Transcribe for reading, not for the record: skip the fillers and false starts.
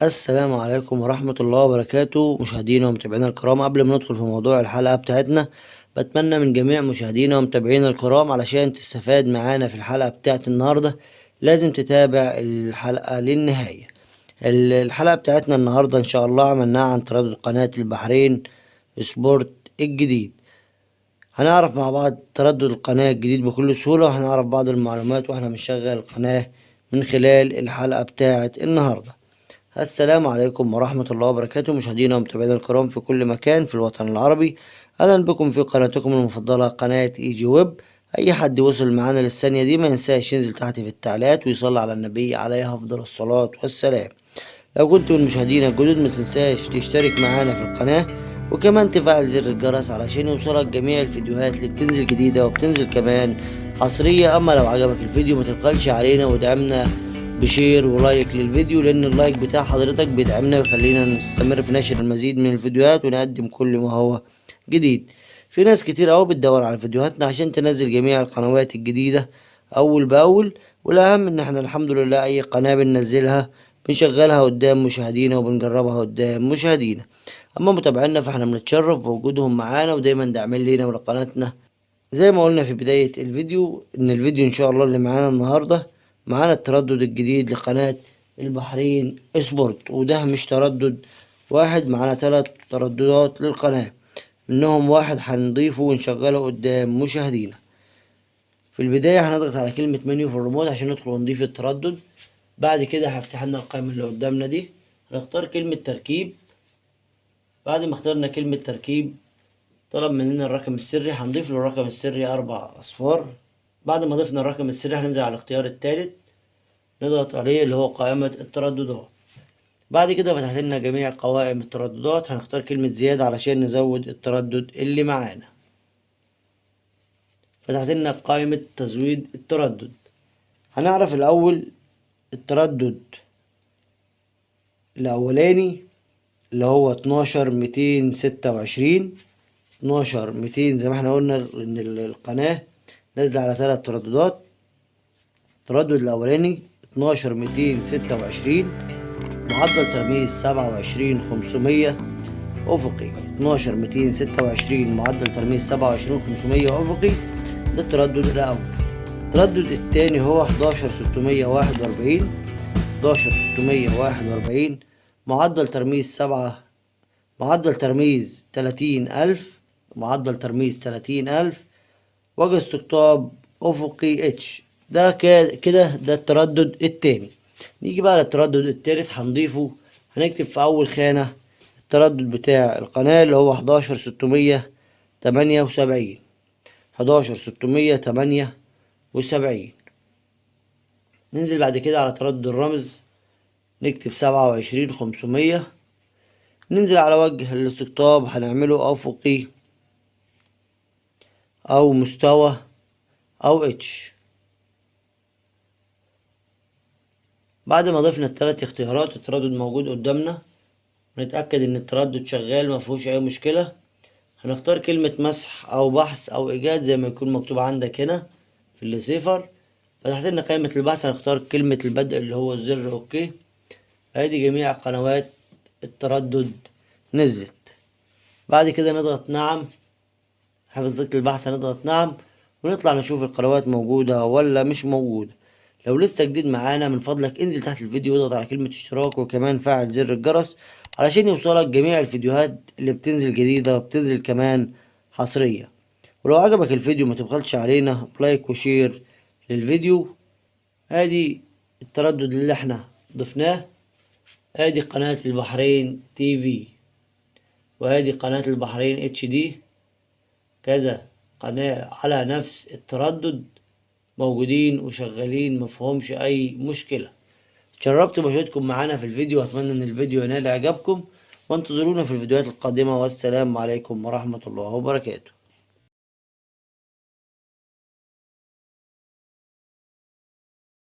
السلام عليكم ورحمة الله وبركاته، مشاهدينا ومتابعينا الكرام. قبل ما ندخل في موضوع الحلقة بتاعتنا، بتمنى من جميع مشاهدينا ومتابعينا الكرام علشان تستفاد معانا في الحلقة بتاعت النهاردة لازم تتابع الحلقة للنهاية. الحلقة بتاعتنا النهاردة إن شاء الله عملناها عن تردد قناة البحرين سبورت الجديد. هنعرف مع بعض تردد القناة الجديد بكل سهولة، وهنعرف بعض المعلومات واحنا بنشغل القناة من خلال الحلقة بتاعت النهاردة. السلام عليكم ورحمة الله وبركاته، مشاهدينا ومتابعينا الكرام في كل مكان في الوطن العربي. أهلا بكم في قناتكم المفضلة قناة ايجي ويب. أي حد وصل معانا للثانية دي ما ينساش ينزل تحت في التعليقات ويصلي على النبي عليه أفضل الصلاة والسلام. لو كنت من مشاهدينا الجدد ما تنساش تشترك معانا في القناة، وكمان تفعل زر الجرس علشان يوصلك جميع الفيديوهات اللي بتنزل جديدة وبتنزل كمان حصرية. أما لو عجبك الفيديو ما تبخلش علينا ودعمنا بشير ولايك للفيديو، لان اللايك بتاع حضرتك بيدعمنا ويخلينا نستمر في نشر المزيد من الفيديوهات ونقدم كل ما هو جديد. في ناس كتير اوي بتدور على فيديوهاتنا عشان تنزل جميع القنوات الجديدة اول باول، والاهم ان احنا الحمد لله اي قناة بننزلها بنشغلها قدام مشاهدينا وبنجربها قدام مشاهدينا. اما متابعينا فاحنا بنتشرف بوجودهم معانا ودايما داعمين لينا ولقناتنا. زي ما قلنا في بداية الفيديو ان الفيديو ان شاء الله اللي معانا النهاردة معانا التردد الجديد لقناة البحرين سبورت، وده مش تردد واحد، معانا 3 ترددات للقناة، منهم واحد هنضيفه ونشغله قدام مشاهدينا. في البداية هنضغط على كلمة منيو في الريموت عشان ندخل ونضيف التردد. بعد كده هفتح لنا القائمة اللي قدامنا دي، هنختار كلمة تركيب. بعد ما اخترنا كلمة تركيب طلب مننا الرقم السري، هنضيف له الرقم السري 4 أصفار. بعد ما ضفنا الرقم السري هننزل على الاختيار الثالث نضغط عليه اللي هو قائمة الترددات. بعد كده فتحت لنا جميع قوائم الترددات، هنختار كلمة زيادة علشان نزود التردد اللي معانا. فتحت لنا قائمة تزويد التردد. هنعرف الأول التردد الأولاني اللي هو 12226. 12200 زي ما احنا قلنا إن القناة نازلة على 3 ترددات. التردد الأولاني 12226 معدل ترميز 27500 أفقي. 12226 معدل ترميز 27500 أفقي، ده التردد الأول. التردد التاني هو 11641. 11641 معدل ترميز 7، معدل ترميز 30000، معدل ترميز 30000، وجه استقطاب أفقي اتش. ده كده ده التردد التاني. نيجي بقى للتردد التالت هنضيفه، هنكتب في أول خانة التردد بتاع القناة اللي هو 11678. 11678. ننزل بعد كده على تردد الرمز نكتب 27500. ننزل على وجه الاستقطاب هنعمله أفقي أو مستوى أو اتش. بعد ما ضفنا ال3 اختيارات التردد موجود قدامنا، نتأكد ان التردد شغال مفيهوش اي مشكلة. هنختار كلمة مسح او بحث او ايجاد زي ما يكون مكتوب عندك هنا في الصفر. فتحت لنا قائمة البحث هنختار كلمة البدء اللي هو الزر اوكي. ادي جميع قنوات التردد نزلت. بعد كده نضغط نعم، حفظ ذكر البحث هنضغط نعم ونطلع نشوف القنوات موجودة ولا مش موجودة. لو لسه جديد معانا من فضلك انزل تحت الفيديو واضغط على كلمة اشتراك، وكمان فعل زر الجرس علشان يوصلك جميع الفيديوهات اللي بتنزل جديدة وبتنزل كمان حصرية. ولو عجبك الفيديو ما تبخلش علينا بلايك وشير للفيديو. ادي التردد اللي احنا ضفناه، ادي قناة البحرين تي في، وادي قناة البحرين اتش دي، كذا قناة على نفس التردد موجودين وشغالين مفهومش اي مشكلة. اتشرفت بوجودكم معانا في الفيديو، واتمنى ان الفيديو ينال اعجابكم، وانتظرونا في الفيديوهات القادمة، والسلام عليكم ورحمة الله وبركاته.